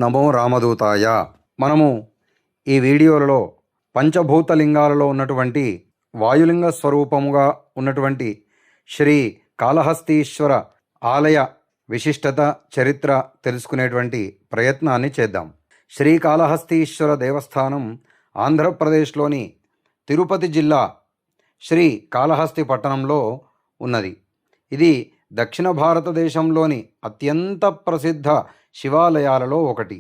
నమో రామదూతాయ. మనము ఈ వీడియోలలో పంచభూతలింగాలలో ఉన్నటువంటి వాయులింగ స్వరూపముగా ఉన్నటువంటి శ్రీ కాళహస్తీశ్వర ఆలయ విశిష్టత చరిత్ర తెలుసుకునేటువంటి ప్రయత్నాన్ని చేద్దాం. శ్రీకాళహస్తీశ్వర దేవస్థానం ఆంధ్రప్రదేశ్లోని తిరుపతి జిల్లా శ్రీ కాళహస్తి పట్టణంలో ఉన్నది. ఇది దక్షిణ భారతదేశంలోని అత్యంత ప్రసిద్ధ శివాలయాలలో ఒకటి.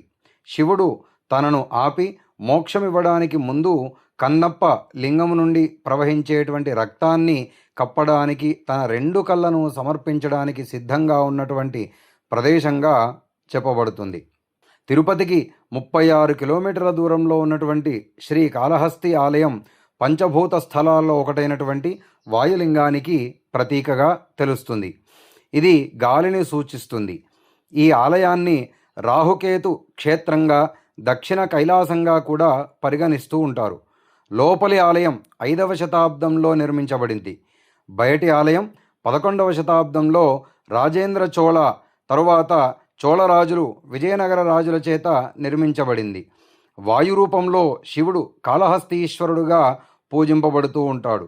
శివుడు తనను ఆపి మోక్షమివ్వడానికి ముందు కన్నప్ప లింగము నుండి ప్రవహించేటువంటి రక్తాన్ని కప్పడానికి తన 2 కళ్ళను సమర్పించడానికి సిద్ధంగా ఉన్నటువంటి ప్రదేశంగా చెప్పబడుతుంది. తిరుపతికి 36 కిలోమీటర్ల దూరంలో ఉన్నటువంటి శ్రీ కాళహస్తి ఆలయం పంచభూత స్థలాల్లో ఒకటైనటువంటి వాయులింగానికి ప్రతీకగా తెలుస్తుంది. ఇది గాలిని సూచిస్తుంది. ఈ ఆలయాన్ని రాహుకేతు క్షేత్రంగా దక్షిణ కైలాసంగా కూడా పరిగణిస్తూ ఉంటారు. లోపలి ఆలయం 5వ శతాబ్దంలో నిర్మించబడింది. బయటి ఆలయం 11వ శతాబ్దంలో రాజేంద్ర చోళ తరువాత చోళరాజులు విజయనగర రాజుల చేత నిర్మించబడింది. వాయు రూపంలో శివుడు కాళహస్తీశ్వరుడుగా పూజింపబడుతూ ఉంటాడు.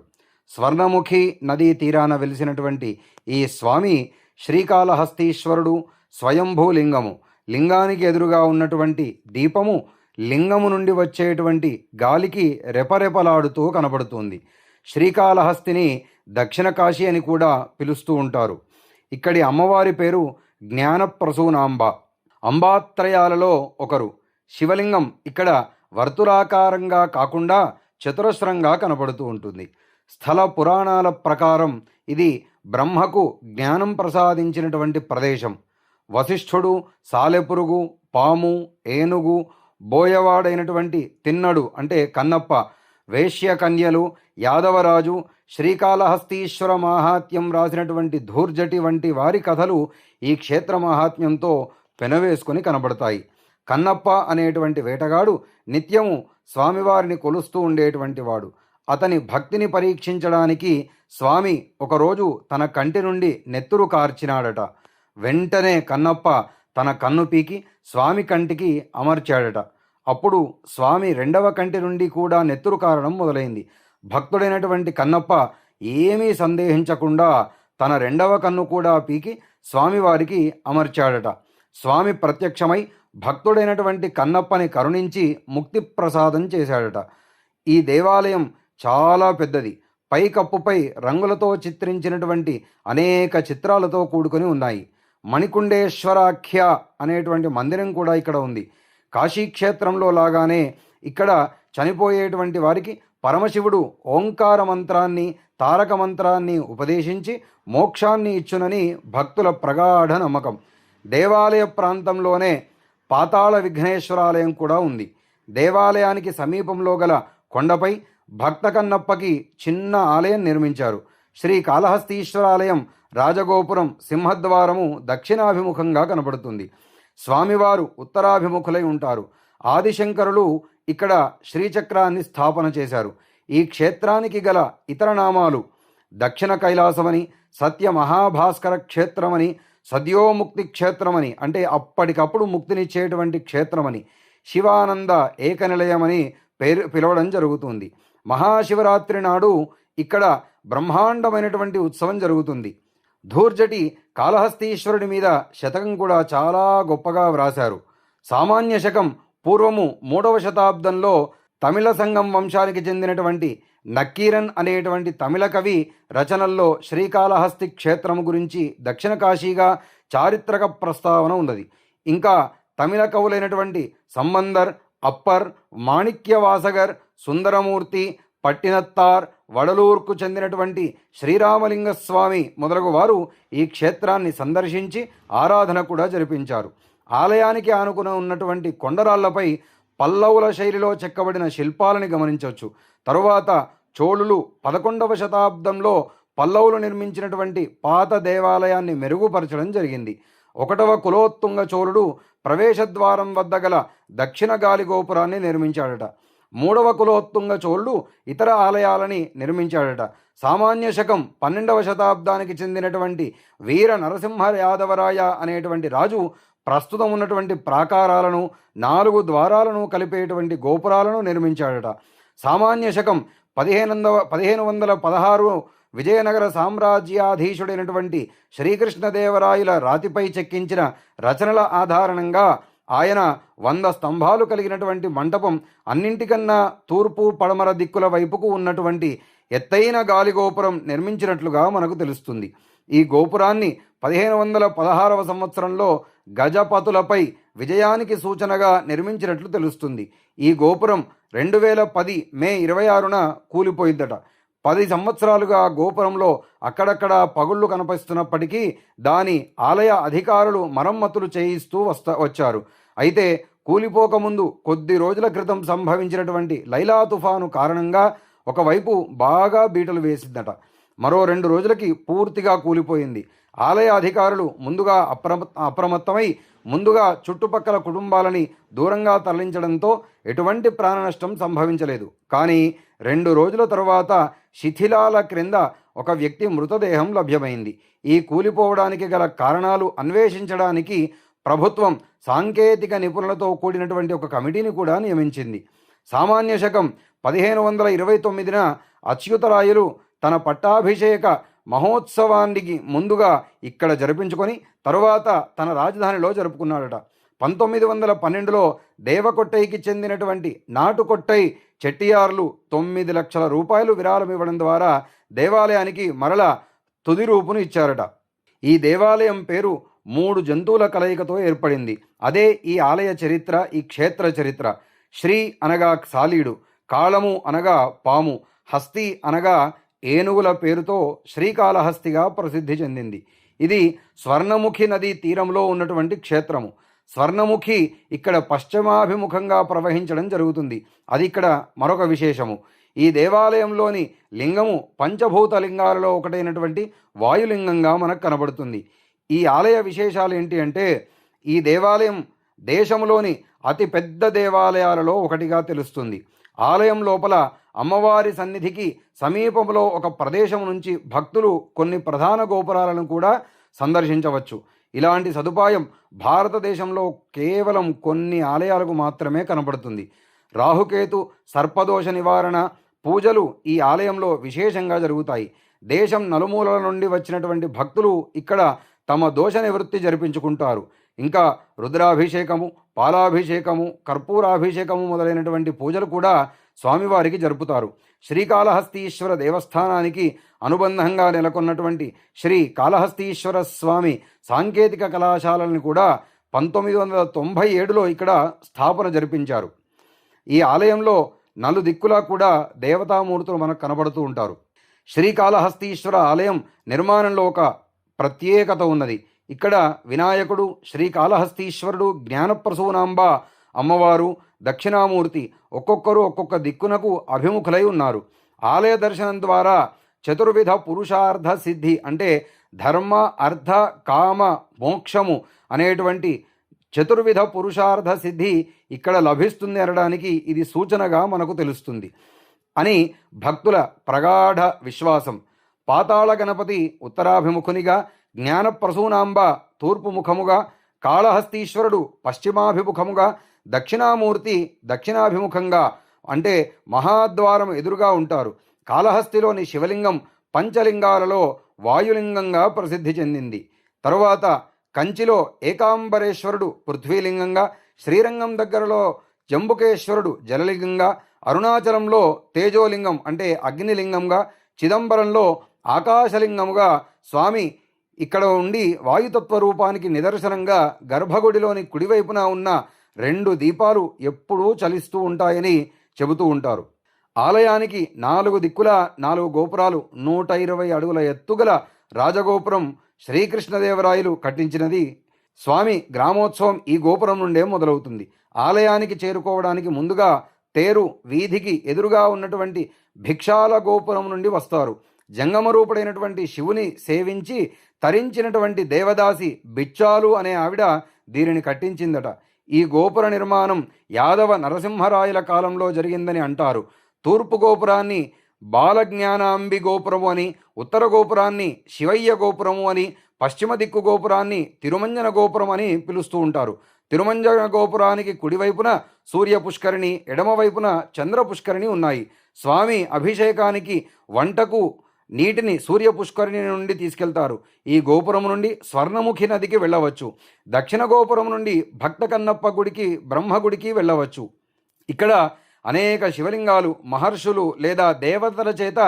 స్వర్ణముఖి నదీ తీరాన వెలిసినటువంటి ఈ స్వామి శ్రీకాళహస్తీశ్వరుడు స్వయంభూలింగము. లింగానికి ఎదురుగా ఉన్నటువంటి దీపము లింగము నుండి వచ్చేటువంటి గాలికి రెపరెపలాడుతూ కనబడుతుంది. శ్రీకాళహస్తిని దక్షిణ కాశీ అని కూడా పిలుస్తూ ఉంటారు. ఇక్కడి అమ్మవారి పేరు జ్ఞానప్రసూనాంబ. అంబాత్రయాలలో ఒకరు. శివలింగం ఇక్కడ వర్తులాకారంగా కాకుండా చతురస్రంగా కనబడుతూ ఉంటుంది. స్థల పురాణాల ప్రకారం ఇది బ్రహ్మకు జ్ఞానం ప్రసాదించినటువంటి ప్రదేశం. వశిష్ఠుడు, సాలెపురుగు, పాము, ఏనుగు, బోయవాడైనటువంటి తిన్నడు అంటే కన్నప్ప, వేశ్యకన్యలు, యాదవరాజు, శ్రీకాళహస్తీశ్వర మాహాత్మ్యం రాసినటువంటి ధూర్జటి వంటి వారి కథలు ఈ క్షేత్ర మాహాత్మ్యంతో పెనవేసుకొని కనబడతాయి. కన్నప్ప అనేటువంటి వేటగాడు నిత్యము స్వామివారిని కొలుస్తూ ఉండేటువంటి వాడు. అతని భక్తిని పరీక్షించడానికి స్వామి ఒకరోజు తన కంటి నుండి నెత్తురు కార్చినాడట. వెంటనే కన్నప్ప తన కన్ను పీకి స్వామి కంటికి అమర్చాడట. అప్పుడు స్వామి 2వ కంటి నుండి కూడా నెత్తురు కారడం మొదలైంది. భక్తుడైనటువంటి కన్నప్ప ఏమీ సందేహించకుండా తన 2వ కన్ను కూడా పీకి స్వామివారికి అమర్చాడట. స్వామి ప్రత్యక్షమై భక్తుడైనటువంటి కన్నప్పని కరుణించి ముక్తి ప్రసాదం చేశాడట. ఈ దేవాలయం చాలా పెద్దది. పైకప్పుపై రంగులతో చిత్రించినటువంటి అనేక చిత్రాలతో కూడుకొని ఉన్నాయి. మణికుండేశ్వరాఖ్య అనేటువంటి మందిరం కూడా ఇక్కడ ఉంది. కాశీక్షేత్రంలో లాగానే ఇక్కడ చనిపోయేటువంటి వారికి పరమశివుడు ఓంకార మంత్రాన్ని, తారక మంత్రాన్ని ఉపదేశించి మోక్షాన్ని ఇచ్చునని భక్తుల ప్రగాఢ నమ్మకం. దేవాలయ ప్రాంతంలోనే పాతాళ విఘ్నేశ్వరాలయం కూడా ఉంది. దేవాలయానికి సమీపంలో గల కొండపై భక్త కన్నప్పకి చిన్న ఆలయం నిర్మించారు. శ్రీ కాళహస్తీశ్వరాలయం రాజగోపురం, సింహద్వారము దక్షిణాభిముఖంగా కనబడుతుంది. స్వామివారు ఉత్తరాభిముఖులై ఉంటారు. ఆదిశంకరులు ఇక్కడ శ్రీచక్రాన్ని స్థాపన చేశారు. ఈ క్షేత్రానికి గల ఇతర నామాలు దక్షిణ కైలాసమని, సత్య మహాభాస్కర క్షేత్రమని, సద్యోముక్తి క్షేత్రమని అంటే అప్పటికప్పుడు ముక్తినిచ్చేటువంటి క్షేత్రమని, శివానంద ఏకనిలయమని పిలవడం జరుగుతుంది. మహాశివరాత్రి నాడు ఇక్కడ బ్రహ్మాండమైనటువంటి ఉత్సవం జరుగుతుంది. ధూర్జటి కాళహస్తీశ్వరుడి మీద శతకం కూడా చాలా గొప్పగా వ్రాశారు. సామాన్య శకం పూర్వము 3వ శతాబ్దంలో తమిళ సంగం వంశానికి చెందినటువంటి నక్కీరన్ అనేటువంటి తమిళ కవి రచనల్లో శ్రీకాళహస్తి క్షేత్రము గురించి దక్షిణ కాశీగా చారిత్రక ప్రస్తావన ఉన్నది. ఇంకా తమిళ కవులైనటువంటి సంబందర్, అప్పర్, మాణిక్యవాసగర్, సుందరమూర్తి, పట్టినత్తార్, వడలూర్కు చెందినటువంటి శ్రీరామలింగస్వామి మొదలగు వారు ఈ క్షేత్రాన్ని సందర్శించి ఆరాధన కూడా జరిపించారు. ఆలయానికి ఆనుకుని ఉన్నటువంటి కొండరాళ్లపై పల్లవుల శైలిలో చెక్కబడిన శిల్పాలని గమనించవచ్చు. తరువాత చోళులు 11వ శతాబ్దంలో పల్లవులు నిర్మించినటువంటి పాత దేవాలయాన్ని మెరుగుపరచడం జరిగింది. 1వ కులోత్తుంగ చోళుడు ప్రవేశద్వారం వద్ద గల దక్షిణ గాలి గోపురాన్ని నిర్మించాడట. 3వ కులోత్తుంగ చోళుడు ఇతర ఆలయాలని నిర్మించాడట. సామాన్య శకం 12వ శతాబ్దానికి చెందినటువంటి వీర నరసింహ యాదవరాయ అనేటువంటి రాజు ప్రస్తుతం ఉన్నటువంటి ప్రాకారాలను 4 ద్వారాలను కలిపేటువంటి గోపురాలను నిర్మించాడట. సామాన్య శకం 1516 విజయనగర సామ్రాజ్యాధీశుడైనటువంటి శ్రీకృష్ణదేవరాయల రాతిపై చెక్కించిన రచనల ఆధారంగా ఆయన 100 స్తంభాలు కలిగినటువంటి మంటపం, అన్నింటికన్నా తూర్పు పడమర దిక్కుల వైపుకు ఉన్నటువంటి ఎత్తైన గాలిగోపురం నిర్మించినట్లుగా మనకు తెలుస్తుంది. ఈ గోపురాన్ని 1516వ సంవత్సరంలో గజపతులపై విజయానికి సూచనగా నిర్మించినట్లు తెలుస్తుంది. ఈ గోపురం 2010 మే 26న కూలిపోయిందట. 10 సంవత్సరాలుగా గోపురంలో అక్కడక్కడ పగుళ్ళు కనిపిస్తున్నప్పటికీ దాని ఆలయ అధికారులు మరమ్మతులు చేయిస్తూ వచ్చారు. అయితే కూలిపోకముందు కొద్ది రోజుల క్రితం సంభవించినటువంటి లైలా తుఫాను కారణంగా ఒకవైపు బాగా బీటలు వేసిందట. మరో 2 రోజులకి పూర్తిగా కూలిపోయింది. ఆలయ అధికారులు ముందుగా అప్రమత్తమై ముందుగా చుట్టుపక్కల కుటుంబాలని దూరంగా తరలించడంతో ఎటువంటి ప్రాణ నష్టం సంభవించలేదు. కానీ 2 రోజుల తరువాత శిథిలాల క్రింద ఒక వ్యక్తి మృతదేహం లభ్యమైంది. ఈ కూలిపోవడానికి గల కారణాలు అన్వేషించడానికి ప్రభుత్వం సాంకేతిక నిపుణులతో కూడినటువంటి ఒక కమిటీని కూడా నియమించింది. సామాన్య శకం 1529న అచ్యుతరాయలు తన పట్టాభిషేక మహోత్సవానికి ముందుగా ఇక్కడ జరిపించుకొని తరువాత తన రాజధానిలో జరుపుకున్నాడట. 1912లో దేవకొట్టైకి చెందినటువంటి నాటుకొట్టై చెట్టియార్లు 9 లక్షల రూపాయలు విరాళం ఇవ్వడం ద్వారా దేవాలయానికి మరల తుది రూపును ఇచ్చారట. ఈ దేవాలయం పేరు 3 జంతువుల కలయికతో ఏర్పడింది. అదే ఈ ఆలయ చరిత్ర, ఈ క్షేత్ర చరిత్ర. శ్రీ అనగా సాలీడు, కాళము అనగా పాము, హస్తి అనగా ఏనుగుల పేరుతో శ్రీకాళహస్తిగా ప్రసిద్ధి చెందింది. ఇది స్వర్ణముఖి నదీ తీరంలో ఉన్నటువంటి క్షేత్రము. స్వర్ణముఖి ఇక్కడ పశ్చిమాభిముఖంగా ప్రవహించడం జరుగుతుంది. అది ఇక్కడ మరొక విశేషము. ఈ దేవాలయంలోని లింగము పంచభూత లింగాలలో ఒకటైనటువంటి వాయులింగంగా మనకు కనబడుతుంది. ఈ ఆలయ విశేషాలు ఏంటి అంటే, ఈ దేవాలయం దేశంలోని అతి పెద్ద దేవాలయాలలో ఒకటిగా తెలుస్తుంది. ఆలయం లోపల అమ్మవారి సన్నిధికి సమీపంలో ఒక ప్రదేశం నుంచి భక్తులు కొన్ని ప్రధాన గోపురాలను కూడా సందర్శించవచ్చు. ఇలాంటి సదుపాయం భారతదేశంలో కేవలం కొన్ని ఆలయాలకు మాత్రమే కనబడుతుంది. రాహుకేతు సర్పదోష నివారణ పూజలు ఈ ఆలయంలో విశేషంగా జరుగుతాయి. దేశం నలుమూలల నుండి వచ్చినటువంటి భక్తులు ఇక్కడ తమ దోష నివృత్తి జరిపించుకుంటారు. ఇంకా రుద్రాభిషేకము, పాలాభిషేకము, కర్పూరాభిషేకము మొదలైనటువంటి పూజలు కూడా స్వామివారికి జరుపుతారు. శ్రీకాళహస్తీశ్వర దేవస్థానానికి అనుబంధంగా నెలకొన్నటువంటి శ్రీ కాళహస్తీశ్వర స్వామి సాంకేతిక కళాశాలని కూడా 1997లో ఇక్కడ స్థాపన జరిపించారు. ఈ ఆలయంలో నలుదిక్కులా కూడా దేవతామూర్తులు మనకు కనబడుతూ ఉంటారు. శ్రీకాళహస్తీశ్వర ఆలయం నిర్మాణంలో ఒక ప్రత్యేకత ఉన్నది. ఇక్కడ వినాయకుడు, శ్రీకాళహస్తీశ్వరుడు, జ్ఞానప్రసూనాంబ అమ్మవారు, దక్షిణామూర్తి ఒక్కొక్కరు ఒక్కొక్క దిక్కునకు అభిముఖులై ఉన్నారు. ఆలయ దర్శనం ద్వారా చతుర్విధ పురుషార్థ సిద్ధి అంటే ధర్మ, అర్థ, కామ, మోక్షము అనేటువంటి చతుర్విధ పురుషార్థ సిద్ధి ఇక్కడ లభిస్తుంది అనడానికి ఇది సూచనగా మనకు తెలుస్తుంది అని భక్తుల ప్రగాఢ విశ్వాసం. పాతాళ గణపతి ఉత్తరాభిముఖునిగా, జ్ఞానప్రసూనాంబ తూర్పు ముఖముగా, కాళహస్తీశ్వరుడు పశ్చిమాభిముఖముగా, దక్షిణామూర్తి దక్షిణాభిముఖంగా అంటే మహాద్వారం ఎదురుగా ఉంటారు. కాళహస్తిలోని శివలింగం పంచలింగాలలో వాయులింగంగా ప్రసిద్ధి చెందింది. తరువాత కంచిలో ఏకాంబరేశ్వరుడు పృథ్వీలింగంగా, శ్రీరంగం దగ్గరలో జంబుకేశ్వరుడు జలలింగంగా, అరుణాచలంలో తేజోలింగం అంటే అగ్నిలింగంగా, చిదంబరంలో ఆకాశలింగముగా స్వామి ఇక్కడ ఉండి వాయుతత్వ రూపానికి నిదర్శనంగా గర్భగుడిలోని కుడివైపున ఉన్న 2 దీపాలు ఎప్పుడూ చలిస్తూ ఉంటాయని చెబుతూ ఉంటారు. ఆలయానికి 4 దిక్కుల 4 గోపురాలు, 120 అడుగుల ఎత్తుగల రాజగోపురం శ్రీకృష్ణదేవరాయలు కట్టించినది. స్వామి గ్రామోత్సవం ఈ గోపురం నుండే మొదలవుతుంది. ఆలయానికి చేరుకోవడానికి ముందుగా తేరు వీధికి ఎదురుగా ఉన్నటువంటి భిక్షాల గోపురం నుండి వస్తారు. జంగమరూపుడైనటువంటి శివుని సేవించి తరించినటువంటి దేవదాసి బిచ్చాలు అనే ఆవిడ దీనిని కట్టించిందట. ఈ గోపుర నిర్మాణం యాదవ నరసింహరాయల కాలంలో జరిగిందని అంటారు. తూర్పు గోపురాన్ని బాలజ్ఞానాంబి గోపురము అని, ఉత్తర గోపురాన్ని శివయ్య గోపురము అని, పశ్చిమ దిక్కు గోపురాన్ని తిరుమంజన గోపురం అని పిలుస్తూ ఉంటారు. తిరుమంజన గోపురానికి కుడివైపున సూర్య పుష్కరిణి, ఎడమవైపున చంద్ర పుష్కరిణి ఉన్నాయి. స్వామి అభిషేకానికి వంటకు నీటిని సూర్య పుష్కరిణి నుండి తీసుకెళ్తారు. ఈ గోపురం నుండి స్వర్ణముఖి నదికి వెళ్ళవచ్చు. దక్షిణ గోపురం నుండి భక్త కన్నప్ప గుడికి, బ్రహ్మగుడికి వెళ్ళవచ్చు. ఇక్కడ అనేక శివలింగాలు మహర్షులు లేదా దేవతల చేత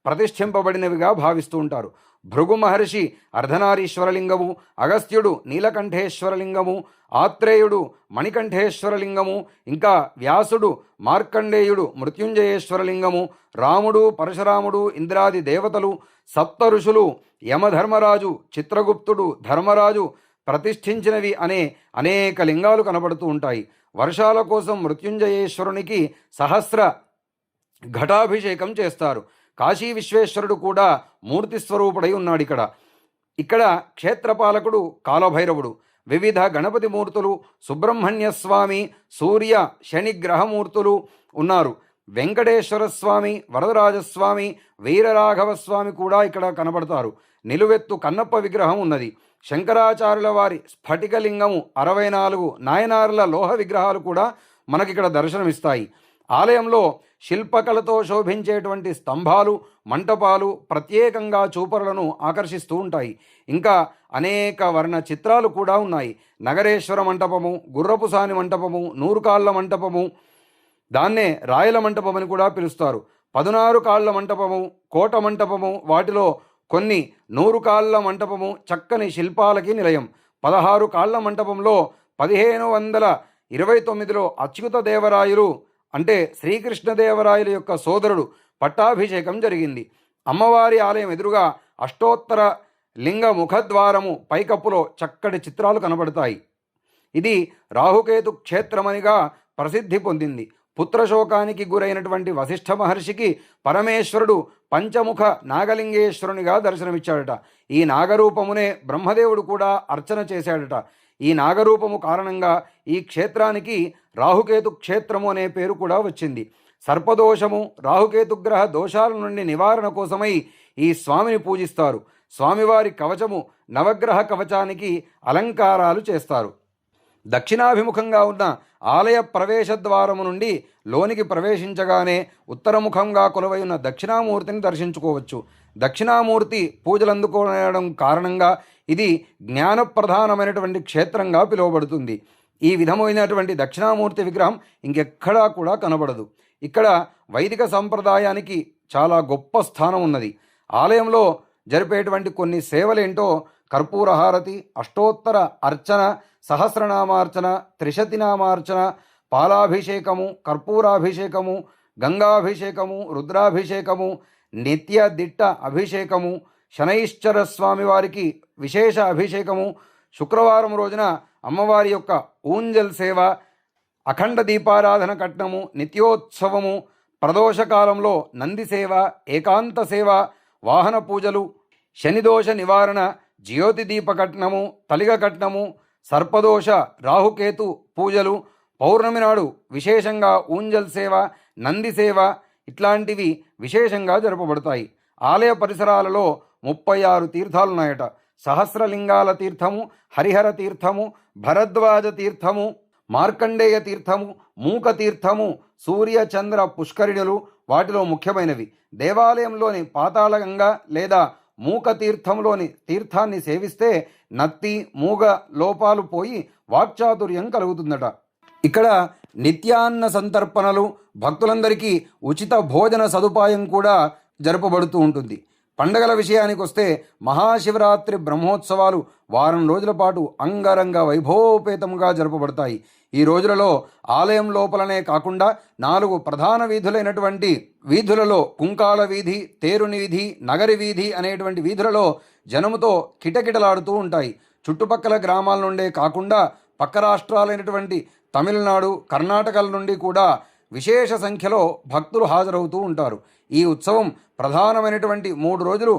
ప్రతిష్ఠింపబడినవిగా భావిస్తూ ఉంటారు. భృగు మహర్షి అర్ధనారీశ్వరలింగము, అగస్త్యుడు నీలకంఠేశ్వరలింగము, ఆత్రేయుడు మణికంఠేశ్వరలింగము, ఇంకా వ్యాసుడు మార్కండేయుడు మృత్యుంజయేశ్వరలింగము, రాముడు పరశురాముడు ఇంద్రాది దేవతలు, సప్త ఋషులు, యమధర్మరాజు, చిత్రగుప్తుడు, ధర్మరాజు ప్రతిష్ఠించినవి అనే అనేక లింగాలు కనబడుతూ ఉంటాయి. వర్షాల కోసం మృత్యుంజయేశ్వరునికి సహస్ర ఘటాభిషేకం చేస్తారు. కాశీ విశ్వేశ్వరుడు కూడా మూర్తి స్వరూపుడై ఉన్నాడు. ఇక్కడ క్షేత్రపాలకుడు కాలభైరవుడు, వివిధ గణపతి మూర్తులు, సుబ్రహ్మణ్య స్వామి, సూర్య శని గ్రహమూర్తులు ఉన్నారు. వెంకటేశ్వర స్వామి, వరదరాజస్వామి, వీరరాఘవస్వామి కూడా ఇక్కడ కనబడతారు. నిలువెత్తు కన్నప్ప విగ్రహం ఉన్నది. శంకరాచార్యుల వారి స్ఫటికలింగము, 64 నాయనార్ల లోహ విగ్రహాలు కూడా మనకిక్కడ దర్శనమిస్తాయి. ఆలయంలో శిల్పకళతో శోభించేటువంటి స్తంభాలు, మంటపాలు ప్రత్యేకంగా చూపరులను ఆకర్షిస్తూ ఉంటాయి. ఇంకా అనేక వర్ణ చిత్రాలు కూడా ఉన్నాయి. నగరేశ్వర మంటపము, గుర్రపుసాని మంటపము, నూరుకాళ్ల మంటపము, దాన్నే రాయల మంటపం అని కూడా పిలుస్తారు. 16 కాళ్ల మంటపము, కోట మంటపము, వాటిలో కొన్ని 100 కాళ్ల మంటపము చక్కని శిల్పాలకి నిలయం. 16 కాళ్ల మంటపంలో 1529లో అచ్యుత దేవరాయలు అంటే శ్రీకృష్ణదేవరాయల యొక్క సోదరుడు పట్టాభిషేకం జరిగింది. అమ్మవారి ఆలయం ఎదురుగా అష్టోత్తర లింగ ముఖద్వారము పైకప్పులో చక్కటి చిత్రాలు కనబడతాయి. ఇది రాహుకేతు క్షేత్రమనిగా ప్రసిద్ధి పొందింది. పుత్రశోకానికి గురైనటువంటి వశిష్ఠ మహర్షికి పరమేశ్వరుడు పంచముఖ నాగలింగేశ్వరునిగా దర్శనమిచ్చాడట. ఈ నాగరూపమునే బ్రహ్మదేవుడు కూడా అర్చన చేశాడట. ఈ నాగరూపము కారణంగా ఈ క్షేత్రానికి రాహుకేతు క్షేత్రము అనే పేరు కూడా వచ్చింది. సర్పదోషము, రాహుకేతుగ్రహ దోషాల నుండి నివారణ కోసమై ఈ స్వామిని పూజిస్తారు. స్వామివారి కవచము, నవగ్రహ కవచానికి అలంకారాలు చేస్తారు. దక్షిణాభిముఖంగా ఉన్న ఆలయ ప్రవేశ ద్వారము నుండి లోనికి ప్రవేశించగానే ఉత్తరముఖంగా కొలువై ఉన్న దక్షిణామూర్తిని దర్శించుకోవచ్చు. దక్షిణామూర్తి పూజలు అందుకోవడం కారణంగా ఇది జ్ఞానప్రధానమైనటువంటి క్షేత్రంగా పిలువబడుతుంది. ఈ విధమైనటువంటి దక్షిణామూర్తి విగ్రహం ఇంకెక్కడా కూడా కనబడదు. ఇక్కడ వైదిక సంప్రదాయానికి చాలా గొప్ప స్థానం ఉన్నది. ఆలయంలో జరిపేటువంటి కొన్ని సేవలేంటో కర్పూరహారతి, అష్టోత్తర అర్చన, సహస్రనామార్చన, త్రిశతినామార్చన, పాలాభిషేకము, కర్పూరాభిషేకము, గంగాభిషేకము, రుద్రాభిషేకము, నిత్య దిట్ట అభిషేకము, శనైశ్చర స్వామి వారికి విశేష అభిషేకము, శుక్రవారం రోజున అమ్మవారి యొక్క ఊంజల్ సేవ, అఖండ దీపారాధన కట్నము, నిత్యోత్సవము, ప్రదోషకాలంలో నంది సేవ, ఏకాంత సేవ, వాహన పూజలు, శనిదోష నివారణ, జ్యోతి దీప కట్నము, తలిగ కట్నము, సర్పదోష రాహుకేతు పూజలు, పౌర్ణమి నాడు విశేషంగా ఊంజల్ సేవ, నంది సేవ ఇట్లాంటివి విశేషంగా జరపబడతాయి. ఆలయ పరిసరాలలో 36 తీర్థాలున్నాయట. సహస్రలింగాల తీర్థము, హరిహర తీర్థము, భరద్వాజ తీర్థము, మార్కండేయ తీర్థము, మూక తీర్థము, సూర్య చంద్ర పుష్కరిణులు వాటిలో ముఖ్యమైనవి. దేవాలయంలోని పాతాళగంగా లేదా మూక తీర్థంలోని తీర్థాన్ని సేవిస్తే నత్తి, మూగ లోపాలు పోయి వాక్చాతుర్యం కలుగుతుందట. ఇక్కడ నిత్యాన్న సంతర్పణలు, భక్తులందరికీ ఉచిత భోజన సదుపాయం కూడా జరపబడుతూ ఉంటుంది. పండగల విషయానికి వస్తే మహాశివరాత్రి బ్రహ్మోత్సవాలు వారం రోజుల పాటు అంగరంగ వైభవోపేతంగా జరపబడతాయి. ఈ రోజులలో ఆలయం లోపలనే కాకుండా 4 ప్రధాన వీధులైనటువంటి వీధులలో కుంకాల వీధి, తేరుని వీధి, నగరి వీధి అనేటువంటి వీధులలో జనముతో కిటకిటలాడుతూ ఉంటాయి. చుట్టుపక్కల గ్రామాల నుండే కాకుండా పక్క రాష్ట్రాలైనటువంటి తమిళనాడు, కర్ణాటకల నుండి కూడా విశేష సంఖ్యలో భక్తులు హాజరవుతూ ఉంటారు. ఈ ఉత్సవం ప్రధానమైనటువంటి 3 రోజులు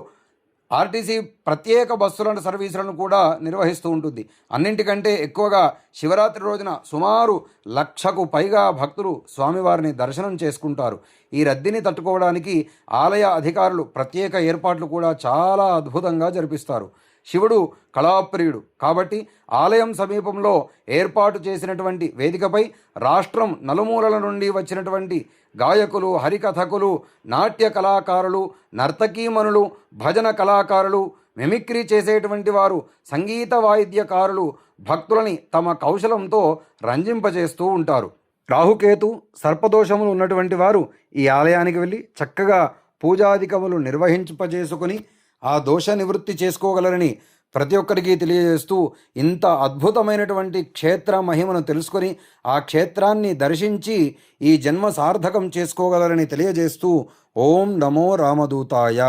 ఆర్టీసీ ప్రత్యేక బస్సుల సర్వీసులను కూడా నిర్వహిస్తూ ఉంటుంది. అన్నింటికంటే ఎక్కువగా శివరాత్రి రోజున సుమారు 1,00,000కు పైగా భక్తులు స్వామివారిని దర్శనం చేసుకుంటారు. ఈ రద్దీని తట్టుకోవడానికి ఆలయ అధికారులు ప్రత్యేక ఏర్పాట్లు కూడా చాలా అద్భుతంగా జరిపిస్తారు. శివుడు కళాప్రియుడు కాబట్టి ఆలయం సమీపంలో ఏర్పాటు చేసినటువంటి వేదికపై రాష్ట్రం నలుమూలల నుండి వచ్చినటువంటి గాయకులు, హరికథకులు, నాట్య కళాకారులు, నర్తకీమణులు, భజన కళాకారులు, మిమిక్రీ చేసేటువంటి వారు, సంగీత వాయిద్యకారులు భక్తులని తమ కౌశలంతో రంజింపజేస్తూ ఉంటారు. రాహుకేతు సర్పదోషములు ఉన్నటువంటి వారు ఈ ఆలయానికి వెళ్ళి చక్కగా పూజాధికములు నిర్వహింపజేసుకొని ఆ దోష నివృత్తి చేసుకోగలరని ప్రతి ఒక్కరికి తెలియజేస్తూ, ఇంత అద్భుతమైనటువంటి క్షేత్ర మహిమను తెలుసుకొని ఆ క్షేత్రాన్ని దర్శించి ఈ జన్మ సార్థకం చేసుకోగలరని తెలియజేస్తూ ఓం నమో రామదూతాయ.